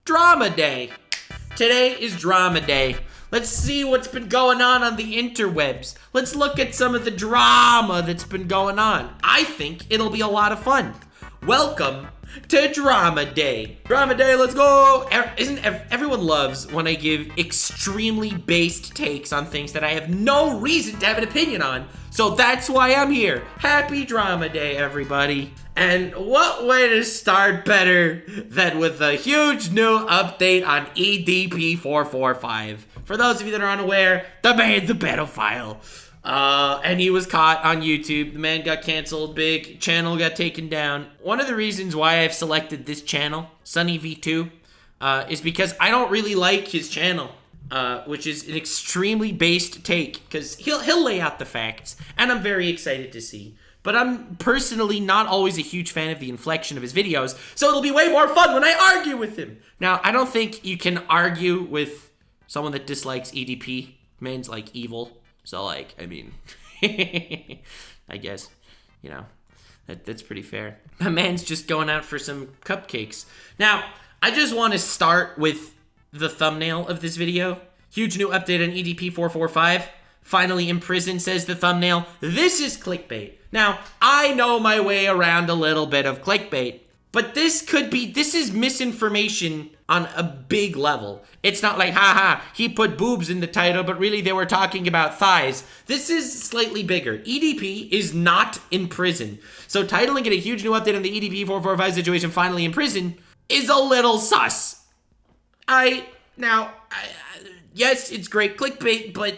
Drama Day. Today is Drama Day. Let's see what's been going on the interwebs. Let's look at some of the drama that's been going on. I think it'll be a lot of fun. Welcome to Drama Day. Drama Day, let's go. Everyone loves when I give extremely based takes on things that I have no reason to have an opinion on. So that's why I'm here. Happy Drama Day, everybody. And what way to start better than with a huge new update on EDP445. For those of you that are unaware, the man's a pedophile. And he was caught on YouTube. The man got canceled, big channel got taken down. One of the reasons why I've selected this channel, Sunny V2, is because I don't really like his channel, which is an extremely based take, because he'll lay out the facts, and I'm very excited to see. But I'm personally not always a huge fan of the inflection of his videos, so it'll be way more fun when I argue with him. Now, I don't think you can argue with someone that dislikes EDP. Man's like evil. So like, I mean, I guess, you know, that's pretty fair. My man's just going out for some cupcakes. Now, I just want to start with the thumbnail of this video. Huge new update on EDP445. Finally in prison, says the thumbnail. This is clickbait. Now, I know my way around a little bit of clickbait, but this is misinformation on a big level. It's not like, haha, he put boobs in the title, but really they were talking about thighs. This is slightly bigger. EDP is not in prison. So titling it a huge new update on the EDP445 situation, finally in prison, is a little sus. Yes, it's great clickbait, but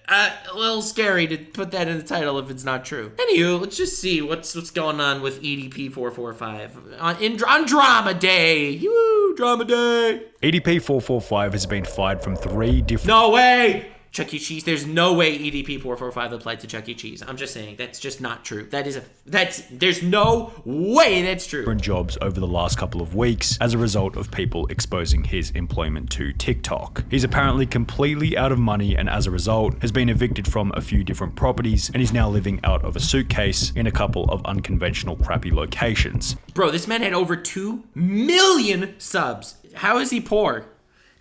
a little scary to put that in the title if it's not true. Anywho, let's just see what's going on with EDP445 on Drama Day. Woo, Drama Day. EDP445 has been fired from 3 different... No way! Chuck E. Cheese. There's no way EDP445 applied to Chuck E. Cheese. I'm just saying, that's just not true. There's no way that's true. ...different jobs over the last couple of weeks as a result of people exposing his employment to TikTok. He's apparently completely out of money and as a result has been evicted from a few different properties and is now living out of a suitcase in a couple of unconventional crappy locations. Bro, this man had over 2 million subs. How is he poor?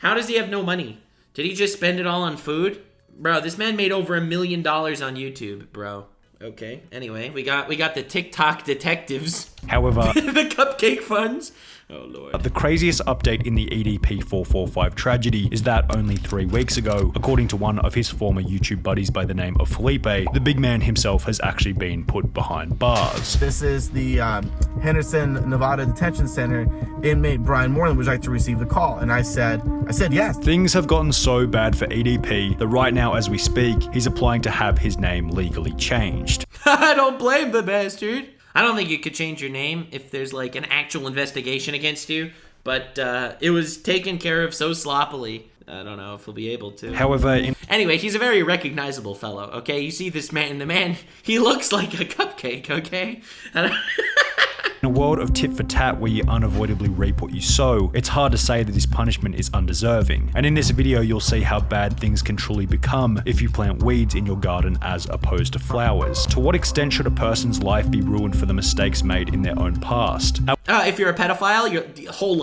How does he have no money? Did he just spend it all on food? Bro, this man made over $1 million on YouTube, bro. Okay, anyway, we got the TikTok detectives. However, the cupcake funds. Oh, Lord. The craziest update in the EDP445 tragedy is that only 3 weeks ago, according to one of his former YouTube buddies by the name of Felipe, the big man himself has actually been put behind bars. This is the Henderson, Nevada Detention Center. Inmate Brian Moreland would like to receive the call. And I said yes. Things have gotten so bad for EDP that right now as we speak, he's applying to have his name legally changed. I don't blame the bastard. I don't think you could change your name if there's like an actual investigation against you, but it was taken care of so sloppily. I don't know if he'll be able to. However, anyway, he's a very recognizable fellow, okay? You see this man, the man, he looks like a cupcake, okay? in a world of tit for tat where you unavoidably reap what you sow, it's hard to say that this punishment is undeserving. And in this video, you'll see how bad things can truly become if you plant weeds in your garden as opposed to flowers. To what extent should a person's life be ruined for the mistakes made in their own past? If you're a pedophile, your whole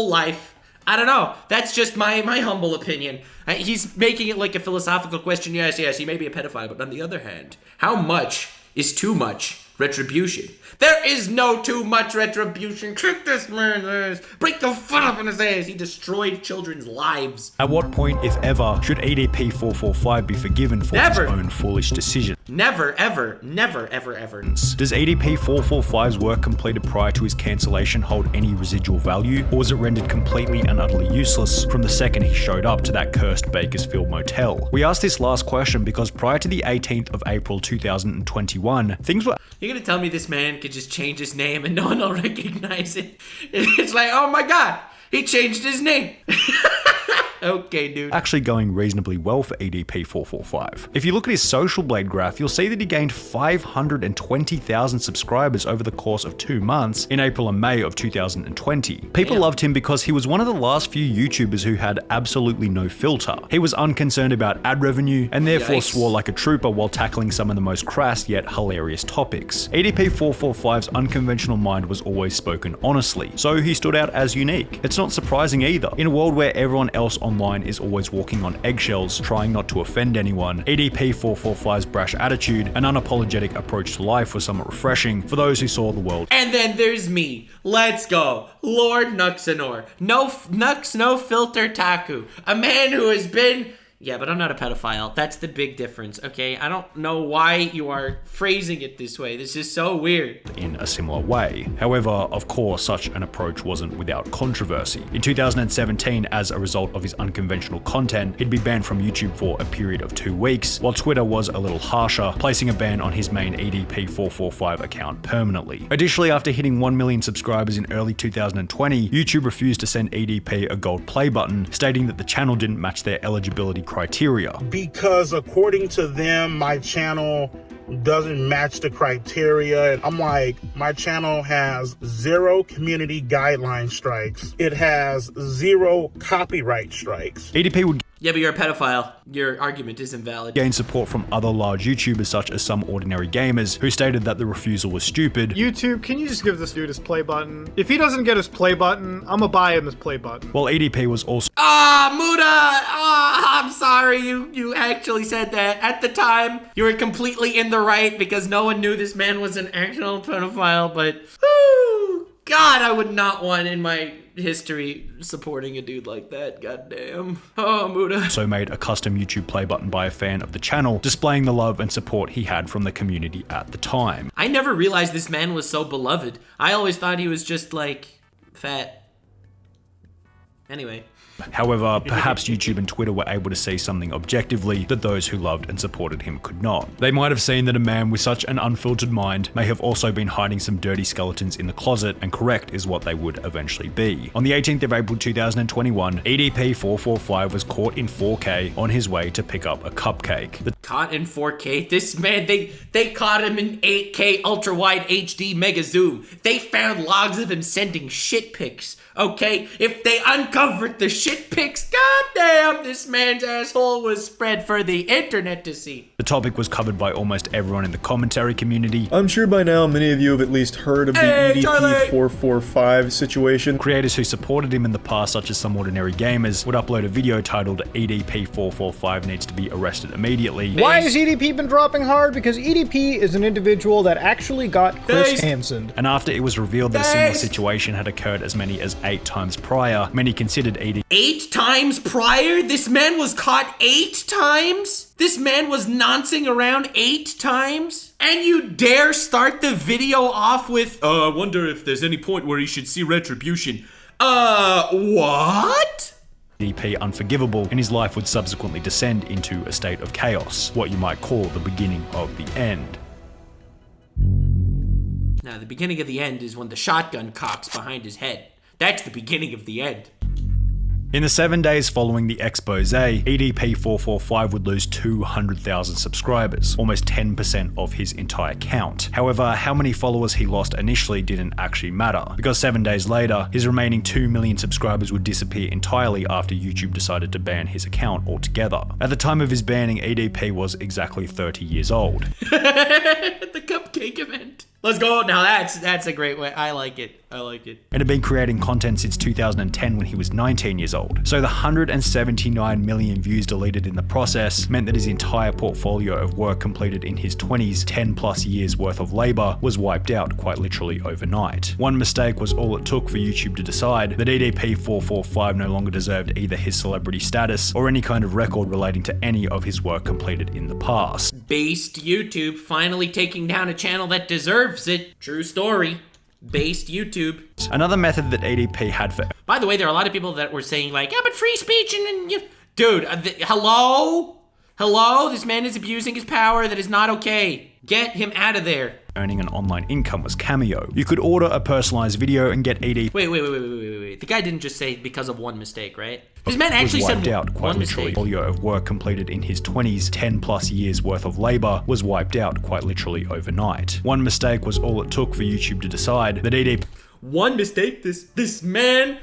life. I don't know. That's just my humble opinion. He's making it like a philosophical question. Yes, he may be a pedophile, but on the other hand, how much is too much retribution? There is no too much retribution. Kick this man's ass. Break the foot up in his ass. He destroyed children's lives. At what point, if ever, should EDP445 be forgiven for his own foolish decision? Never, ever. Does EDP445's work completed prior to his cancellation hold any residual value, or was it rendered completely and utterly useless from the second he showed up to that cursed Bakersfield motel? We asked this last question because prior to the 18th of April 2021, things were... You're gonna tell me this man could just change his name and no one will recognize it? It's like, oh my god, he changed his name. Okay, dude. Actually going reasonably well for EDP445. If you look at his Social Blade graph, you'll see that he gained 520,000 subscribers over the course of 2 months in April and May of 2020. People loved him because he was one of the last few YouTubers who had absolutely no filter. He was unconcerned about ad revenue and therefore swore like a trooper while tackling some of the most crass yet hilarious topics. EDP445's unconventional mind was always spoken honestly, so he stood out as unique. It's not surprising either. In a world where everyone else online is always walking on eggshells, trying not to offend anyone, EDP445's brash attitude and unapologetic approach to life was somewhat refreshing for those who saw the world. And then there's me. Let's go. Lord Nuxanor. No filter Taku. A man who has been... Yeah, but I'm not a pedophile. That's the big difference, okay? I don't know why you are phrasing it this way. This is so weird. In a similar way. However, of course, such an approach wasn't without controversy. In 2017, as a result of his unconventional content, he'd be banned from YouTube for a period of 2 weeks, while Twitter was a little harsher, placing a ban on his main EDP445 account permanently. Additionally, after hitting 1 million subscribers in early 2020, YouTube refused to send EDP a gold play button, stating that the channel didn't match their eligibility criteria. Because according to them, my channel doesn't match the criteria. I'm like, my channel has 0 community guideline strikes. It has 0 copyright strikes. EDP would Yeah, but you're a pedophile. Your argument is invalid. gain support from other large YouTubers such as Some Ordinary Gamers, who stated that the refusal was stupid. YouTube, can you just give this dude his play button? If he doesn't get his play button, I'm gonna buy him his play button. While EDP was also I'm sorry you actually said that. At the time, you were completely in the right because no one knew this man was an actual pedophile, but God, I would not want in my history supporting a dude like that. Goddamn. Oh, Muda. also made a custom YouTube play button by a fan of the channel, displaying the love and support he had from the community at the time. I never realized this man was so beloved. I always thought he was just like fat. Anyway. However, perhaps YouTube and Twitter were able to see something objectively that those who loved and supported him could not. They might have seen that a man with such an unfiltered mind may have also been hiding some dirty skeletons in the closet, and correct is what they would eventually be. On the 18th of April 2021, EDP445 was caught in 4K on his way to pick up a cupcake. The Caught in 4K? This man, they caught him in 8K ultra wide HD mega zoom. They found logs of him sending shit pics. Okay, if they uncovered the shit pics, goddamn, this man's asshole was spread for the internet to see. The topic was covered by almost everyone in the commentary community. I'm sure by now many of you have at least heard of the EDP445 situation. Creators who supported him in the past, such as Some Ordinary Gamers, would upload a video titled EDP445 needs to be arrested immediately. Why has EDP been dropping hard? Because EDP is an individual that actually got Chris Hansen. And after it was revealed that a similar situation had occurred as many as 8 times prior, many considered EDP 8 times prior? This man was caught 8 times? This man was noncing around 8 times? And you dare start the video off with, I wonder if there's any point where he should see retribution. What? EDP unforgivable, and his life would subsequently descend into a state of chaos, what you might call the beginning of the end. Now, the beginning of the end is when the shotgun cocks behind his head. That's the beginning of the end. In the 7 days following the expose, EDP445 would lose 200,000 subscribers, almost 10% of his entire count. However, how many followers he lost initially didn't actually matter, because 7 days later, his remaining 2 million subscribers would disappear entirely after YouTube decided to ban his account altogether. At the time of his banning, EDP was exactly 30 years old. The cupcake event. Let's go. Now that's a great way. I like it. And had been creating content since 2010 when he was 19 years old. So the 179 million views deleted in the process meant that his entire portfolio of work completed in his 20s, 10 plus years worth of labor, was wiped out quite literally overnight. One mistake was all it took for YouTube to decide that EDP445 no longer deserved either his celebrity status or any kind of record relating to any of his work completed in the past. Based YouTube finally taking down a channel that deserves it. True story. Based YouTube. Another method that EDP had for... By the way, there are a lot of people that were saying like, yeah, but free speech and you... Dude, hello? Hello? This man is abusing his power. That is not okay. Get him out of there. Earning an online income was Cameo. You could order a personalized video and get EDP. Wait. The guy didn't just say because of one mistake, right? This man actually was said wiped out quite one literally. mistake. Portfolio of work completed in his 20s, 10 plus years worth of labor was wiped out quite literally overnight. One mistake was all it took for YouTube to decide that EDP. One mistake. This man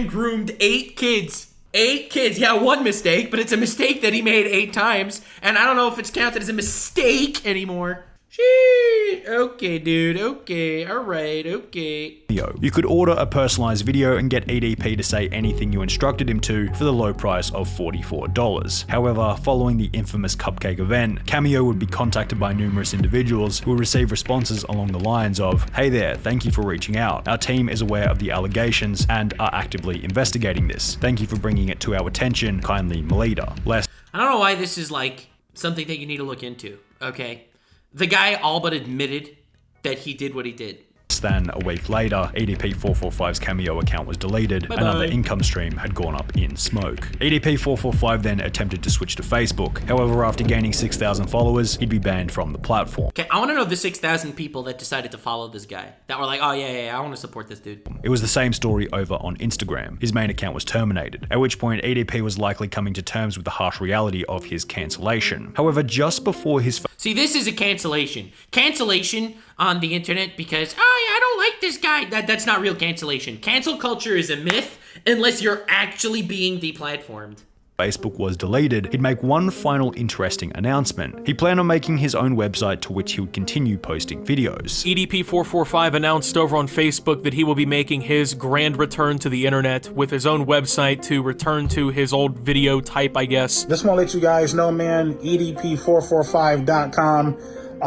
groomed 8 kids. 8 kids. Yeah, one mistake, but it's a mistake that he made 8 times, and I don't know if it's counted as a mistake anymore. Shit. Okay, dude. Okay. All right. Okay. You could order a personalized video and get EDP to say anything you instructed him to for the low price of $44. However, following the infamous cupcake event, Cameo would be contacted by numerous individuals who would receive responses along the lines of, "Hey there, thank you for reaching out. Our team is aware of the allegations and are actively investigating this. Thank you for bringing it to our attention. Kindly, Melita." I don't know why this is like something that you need to look into. Okay. The guy all but admitted that he did what he did. Less than a week later, EDP445's Cameo account was deleted. Another income stream had gone up in smoke. EDP445 then attempted to switch to Facebook. However, after gaining 6,000 followers, he'd be banned from the platform. Okay, I want to know the 6,000 people that decided to follow this guy. That were like, oh yeah, I want to support this dude. It was the same story over on Instagram. His main account was terminated, at which point EDP was likely coming to terms with the harsh reality of his cancellation. However, just before his See, this is a cancellation. Cancellation on the internet because, oh yeah, I don't like this guy. That's not real cancellation. Cancel culture is a myth unless you're actually being deplatformed. Facebook was deleted, he'd make one final interesting announcement. He planned on making his own website to which he would continue posting videos. EDP445 announced over on Facebook that he will be making his grand return to the internet with his own website to return to his old video type, I guess. Just want to let you guys know, man, EDP445.com.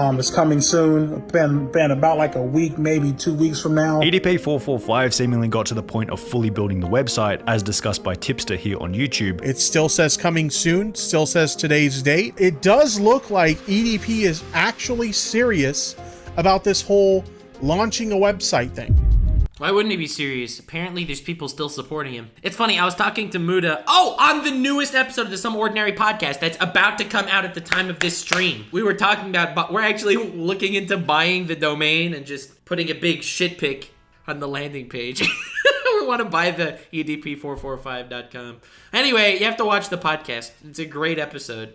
It's coming soon. Been about like a week, maybe 2 weeks from now. EDP445 seemingly got to the point of fully building the website, as discussed by Tipster here on YouTube. It still says coming soon, still says today's date. It does look like EDP is actually serious about this whole launching a website thing. Why wouldn't he be serious? Apparently there's people still supporting him. It's funny, I was talking to Muda, on the newest episode of the Some Ordinary podcast that's about to come out at the time of this stream. We were talking about, we're actually looking into buying the domain and just putting a big shit pic on the landing page. We want to buy the EDP445.com. Anyway, you have to watch the podcast. It's a great episode.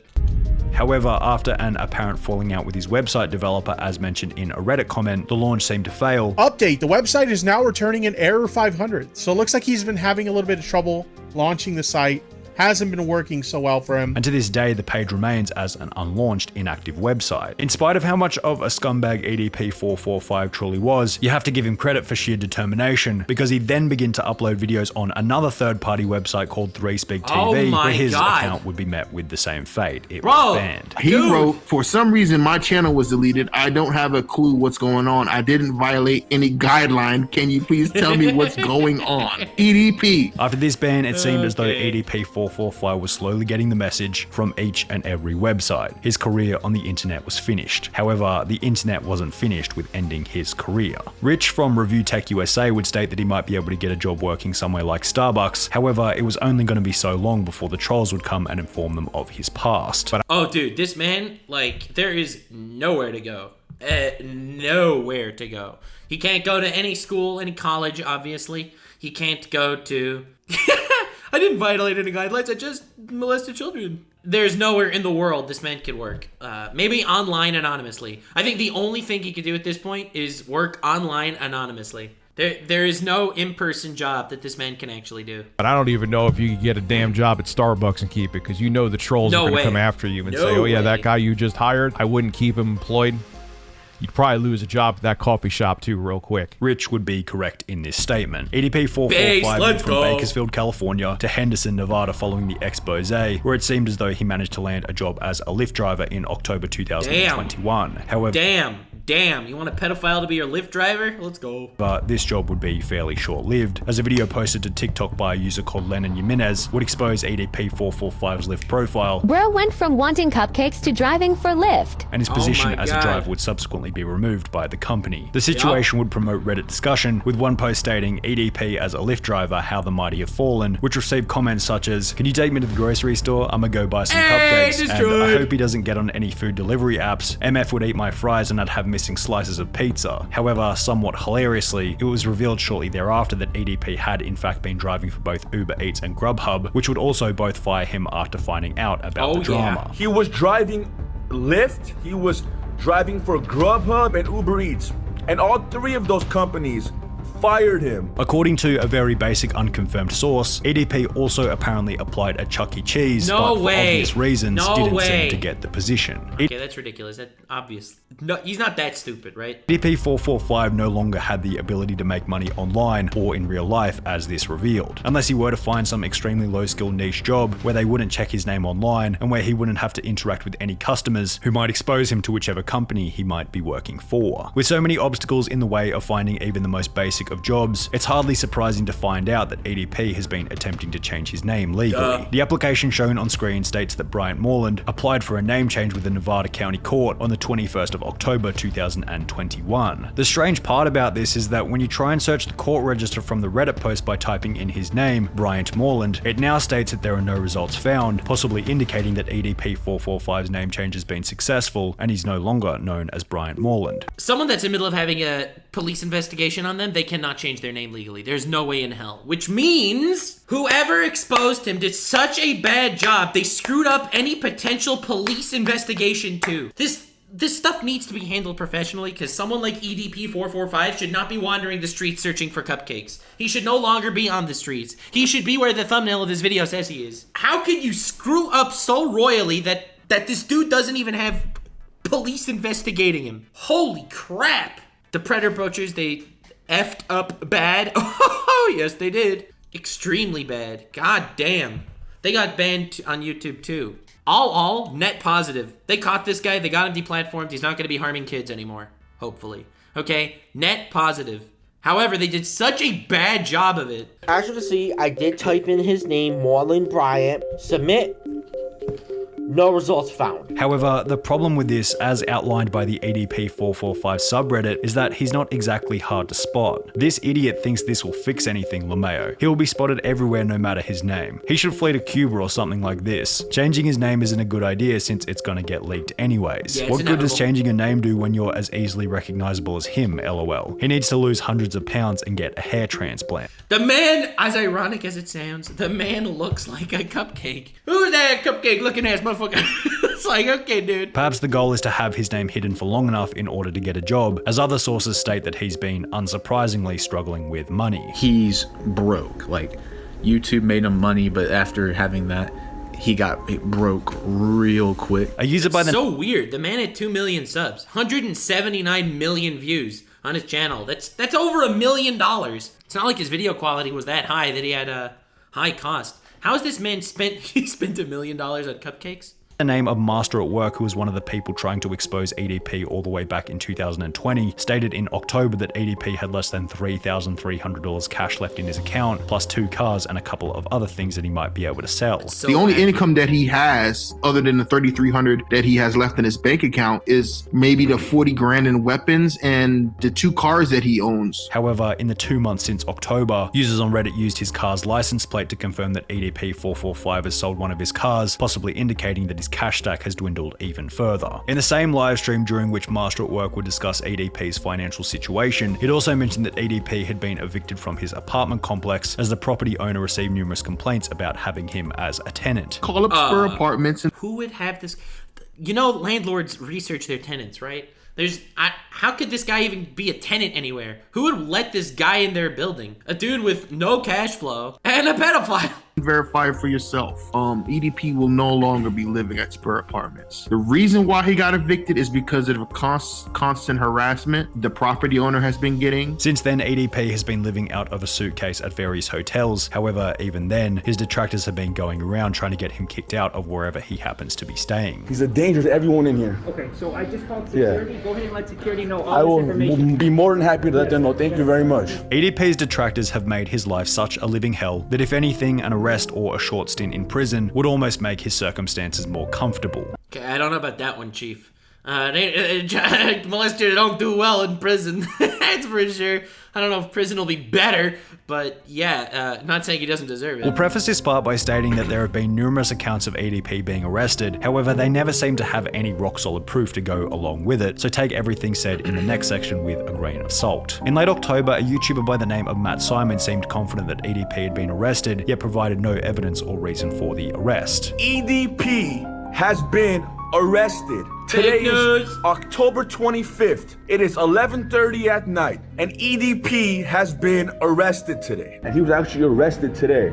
However, after an apparent falling out with his website developer, as mentioned in a Reddit comment, the launch seemed to fail. Update, the website is now returning an error 500. So it looks like he's been having a little bit of trouble launching the site. Hasn't been working so well for him. And to this day, the page remains as an unlaunched, inactive website. In spite of how much of a scumbag EDP445 truly was, you have to give him credit for sheer determination, because he then began to upload videos on another third-party website called 3Speak TV, where his account would be met with the same fate. It was banned. He wrote, "For some reason, my channel was deleted. I don't have a clue what's going on. I didn't violate any guideline. Can you please tell me what's going on? EDP." After this ban, it seemed as though EDP445 was slowly getting the message from each and every website. His career on the internet was finished. However, the internet wasn't finished with ending his career. Rich from Review Tech USA would state that he might be able to get a job working somewhere like Starbucks. However, it was only going to be so long before the trolls would come and inform them of his past. But oh, dude, this man, like, there is nowhere to go. Nowhere to go. He can't go to any school, any college, obviously. He can't go to... I didn't violate any guidelines, I just molested children. There's nowhere in the world this man could work. Maybe online anonymously. I think the only thing he could do at this point is work online anonymously. There is no in-person job that this man can actually do. But I don't even know if you could get a damn job at Starbucks and keep it, because you know the trolls are going to come after you and say, oh yeah, that guy you just hired, I wouldn't keep him employed. You'd probably lose a job at that coffee shop too real quick. Rich would be correct in this statement. EDP445 went from Bakersfield, California to Henderson, Nevada following the expose, where it seemed as though he managed to land a job as a Lyft driver in October 2021. However, damn, you want a pedophile to be your Lyft driver? Let's go. But this job would be fairly short-lived, as a video posted to TikTok by a user called Lennon Jimenez would expose EDP445's Lyft profile. Bro went from wanting cupcakes to driving for Lyft. And his position as a driver would subsequently be removed by the company. The situation would promote Reddit discussion, with one post stating EDP as a Lyft driver, how the mighty have fallen, which received comments such as, can you take me to the grocery store? I'ma go buy some cupcakes, and I hope he doesn't get on any food delivery apps. MF would eat my fries and I'd have missing slices of pizza. However, somewhat hilariously, it was revealed shortly thereafter that EDP had in fact been driving for both Uber Eats and Grubhub, which would also both fire him after finding out about the drama. He was driving Lyft, he was driving for Grubhub and Uber Eats, and all three of those companies fired him. According to a very basic unconfirmed source, EDP also apparently applied at Chuck E. Cheese, but for obvious reasons didn't seem to get the position. Okay, that's ridiculous. That's obvious. No, he's not that stupid, right? EDP445 no longer had the ability to make money online or in real life, as this revealed, unless he were to find some extremely low-skill niche job where they wouldn't check his name online and where he wouldn't have to interact with any customers who might expose him to whichever company he might be working for. With so many obstacles in the way of finding even the most basic of jobs, it's hardly surprising to find out that EDP has been attempting to change his name legally. The application shown on screen states that Bryant Moreland applied for a name change with the Nevada County Court on the 21st of October 2021. The strange part about this is that when you try and search the court register from the Reddit post by typing in his name, Bryant Moreland, it now states that there are no results found, possibly indicating that EDP445's name change has been successful and he's no longer known as Bryant Moreland. Someone that's in the middle of having a police investigation on them, they cannot change their name legally. There's no way in hell. Which means whoever exposed him did such a bad job, they screwed up any potential police investigation too. This stuff needs to be handled professionally, because someone like EDP445 should not be wandering the streets searching for cupcakes. He should no longer be on the streets. He should be where the thumbnail of this video says he is. How could you screw up so royally that this dude doesn't even have police investigating him? Holy crap. The Predator Poachers, they effed up bad. Oh, yes, they did. Extremely bad. God damn. They got banned on YouTube too. All net positive. They caught this guy, they got him deplatformed, he's not gonna be harming kids anymore. Hopefully. Okay, net positive. However, they did such a bad job of it. As you can see, I did type in his name, Marlon Bryant, submit. No results found. However, the problem with this, as outlined by the EDP445 subreddit, is that he's not exactly hard to spot. This idiot thinks this will fix anything, LeMayo. He will be spotted everywhere no matter his name. He should flee to Cuba or something like this. Changing his name isn't a good idea since it's gonna get leaked anyways. Yeah, what good does changing a name do when you're as easily recognizable as him, lol? He needs to lose hundreds of pounds and get a hair transplant. The man, as ironic as it sounds, the man looks like a cupcake. Who's that cupcake looking ass motherfucker? It's like, okay, dude. Perhaps the goal is to have his name hidden for long enough in order to get a job, as other sources state that he's been unsurprisingly struggling with money. He's broke. Like, YouTube made him money, but after having that, he got broke real quick. A user by the so weird. The man had 2 million subs, 179 million views on his channel. That's over $1 million. It's not like his video quality was that high that he had a high cost. How has this man spent $1 million on cupcakes? The name of Master at Work, who was one of the people trying to expose EDP all the way back in 2020, stated in October that EDP had less than $3,300 cash left in his account, plus 2 cars and a couple of other things that he might be able to sell. So the only income that he has, other than the $3,300 that he has left in his bank account, is maybe the 40 grand in weapons and the 2 cars that he owns. However, in the 2 months since October, users on Reddit used his car's license plate to confirm that EDP445 has sold one of his cars, possibly indicating that his cash stack has dwindled even further. In the same live stream during which Master at Work would discuss EDP's financial situation, it also mentioned that EDP had been evicted from his apartment complex as the property owner received numerous complaints about having him as a tenant. Call up Spur Apartments. Who would have this? You know, landlords research their tenants, right? How could this guy even be a tenant anywhere? Who would let this guy in their building? A dude with no cash flow and a pedophile. Verify it for yourself. EDP will no longer be living at Spur Apartments. The reason why he got evicted is because of constant harassment the property owner has been getting. Since then, EDP has been living out of a suitcase at various hotels. However, even then, his detractors have been going around trying to get him kicked out of wherever he happens to be staying. He's a danger to everyone in here. Okay, so I just called security. go ahead and let security know all I will this information. be more than happy to let them know. Thank you very much. EDP's detractors have made his life such a living hell that if anything, an arrest or a short stint in prison would almost make his circumstances more comfortable. Okay, I don't know about that one, Chief. Molesters don't do well in prison. That's for sure. I don't know if prison will be better, but yeah, not saying he doesn't deserve it. We'll preface this part by stating that there have been numerous accounts of EDP being arrested, however they never seem to have any rock-solid proof to go along with it, so take everything said in the next section with a grain of salt. In late October, a YouTuber by the name of Matt Simon seemed confident that EDP had been arrested, yet provided no evidence or reason for the arrest. EDP has been arrested. Today is October 25th. It is 11:30 at night, and EDP has been arrested today. And he was actually arrested today.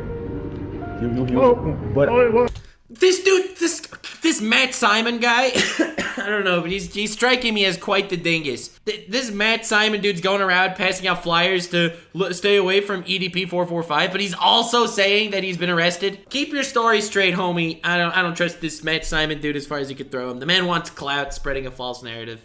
This dude, this Matt Simon guy, I don't know, but he's striking me as quite the dingus. This Matt Simon dude's going around passing out flyers to stay away from EDP445, but he's also saying that he's been arrested. Keep your story straight, homie. I don't trust this Matt Simon dude as far as you could throw him. The man wants clout, spreading a false narrative.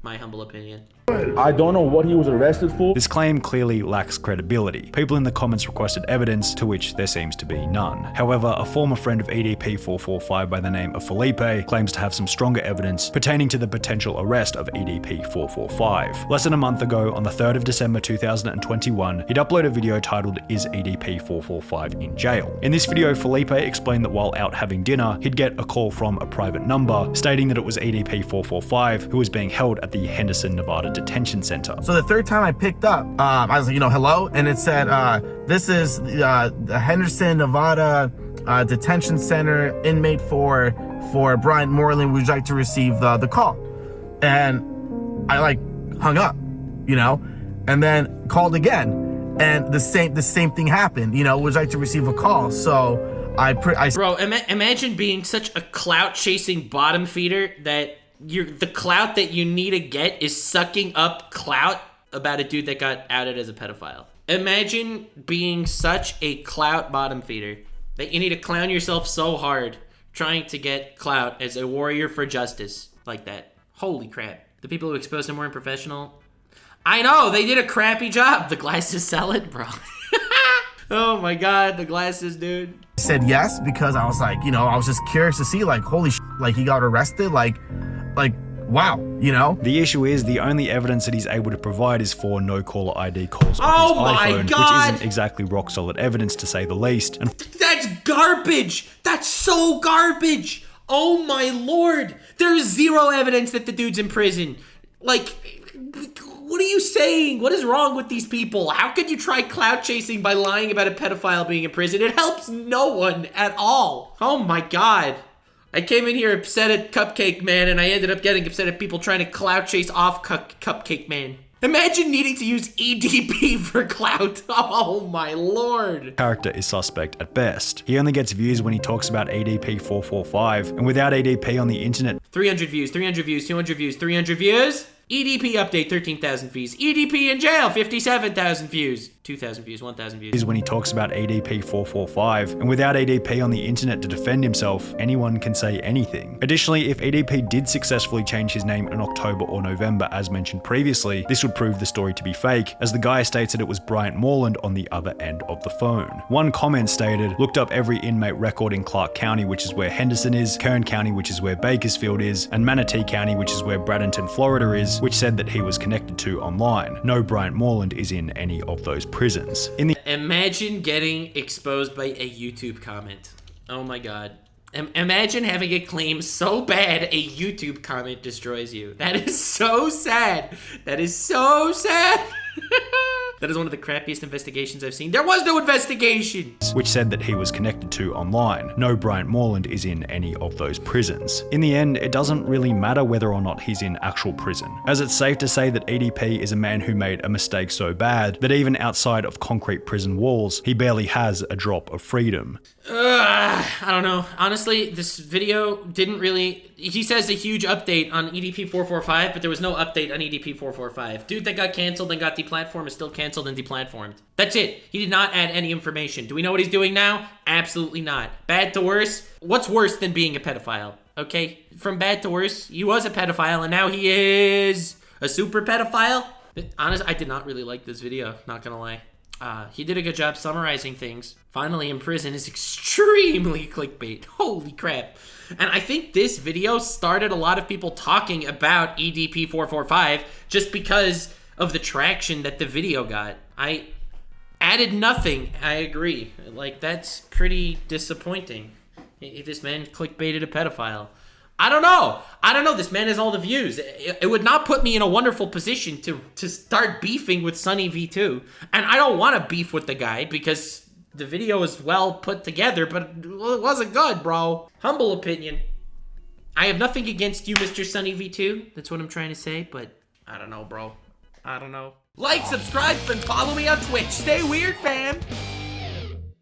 My humble opinion. I don't know what he was arrested for. This claim clearly lacks credibility. People in the comments requested evidence, to which there seems to be none. However, a former friend of EDP445 by the name of Felipe claims to have some stronger evidence pertaining to the potential arrest of EDP445. Less than a month ago, on the 3rd of December 2021, he'd uploaded a video titled, "Is EDP445 in Jail?" In this video, Felipe explained that while out having dinner, he'd get a call from a private number stating that it was EDP445 who was being held at the Henderson, Nevada detention center. So the third time I picked up, I was like, hello, and it said, this is the Henderson, Nevada detention center, inmate for Bryant Moreland. Would you like to receive the call? And I hung up, and then called again, and the same thing happened. Would you like to receive a call? So Bro, imagine being such a clout chasing bottom feeder that the clout that you need to get is sucking up clout about a dude that got outed as a pedophile. Imagine being such a clout bottom feeder that you need to clown yourself so hard trying to get clout as a warrior for justice like that. Holy crap. The people who exposed him weren't professional. I know, they did a crappy job. The glasses sell it, bro. Oh my god, the glasses, dude. I said yes because I was like, I was just curious to see, holy shit, he got arrested, wow, The issue is the only evidence that he's able to provide is for no caller ID calls on Oh his my iPhone, God! which isn't exactly rock solid evidence to say the least. And that's garbage! That's so garbage! Oh my lord! There's zero evidence that the dude's in prison. What are you saying? What is wrong with these people? How could you try clout chasing by lying about a pedophile being in prison? It helps no one at all. Oh my god. I came in here upset at Cupcake Man, and I ended up getting upset at people trying to clout chase off Cupcake Man. Imagine needing to use EDP for clout. Oh my lord. Character is suspect at best. He only gets views when he talks about EDP445, and without EDP on the internet, 300 views, 300 views, 200 views, 300 views. EDP update, 13,000 views. EDP in jail, 57,000 views. 2,000 views, 1,000 views. Is when he talks about EDP445, and without EDP on the internet to defend himself, anyone can say anything. Additionally, if EDP did successfully change his name in October or November as mentioned previously, this would prove the story to be fake, as the guy states that it was Bryant Moreland on the other end of the phone. One comment stated, looked up every inmate record in Clark County, which is where Henderson is, Kern County, which is where Bakersfield is, and Manatee County, which is where Bradenton, Florida is, which said that he was connected to online. No Bryant Moreland is in any of those prisons. Imagine getting exposed by a YouTube comment. Oh my god. Imagine having a claim so bad a YouTube comment destroys you. That is so sad. That is so sad. That is one of the crappiest investigations I've seen. There was no investigation! Which said that he was connected to online. No Bryant Moreland is in any of those prisons. In the end, it doesn't really matter whether or not he's in actual prison, as it's safe to say that EDP is a man who made a mistake so bad that even outside of concrete prison walls, he barely has a drop of freedom. I don't know. Honestly, this video didn't really... He says a huge update on EDP445, but there was no update on EDP445. Dude that got canceled and got deplatformed is still canceled and deplatformed. That's it. He did not add any information. Do we know what he's doing now? Absolutely not. Bad to worse? What's worse than being a pedophile? okay? From bad to worse. He was a pedophile, and now he is a super pedophile. Honestly, I did not really like this video, not gonna lie. He did a good job summarizing things. Finally in prison is extremely clickbait. Holy crap. And I think this video started a lot of people talking about EDP445 just because of the traction that the video got. I added nothing. I agree. Like, that's pretty disappointing. This man clickbaited a pedophile. I don't know. This man has all the views. It would not put me in a wonderful position to start beefing with Sunny V2. And I don't want to beef with the guy because the video is well put together, but it wasn't good, bro. Humble opinion. I have nothing against you, Mr. Sunny V2. That's what I'm trying to say, but I don't know, bro. I don't know. Like, subscribe, and follow me on Twitch. Stay weird, fam.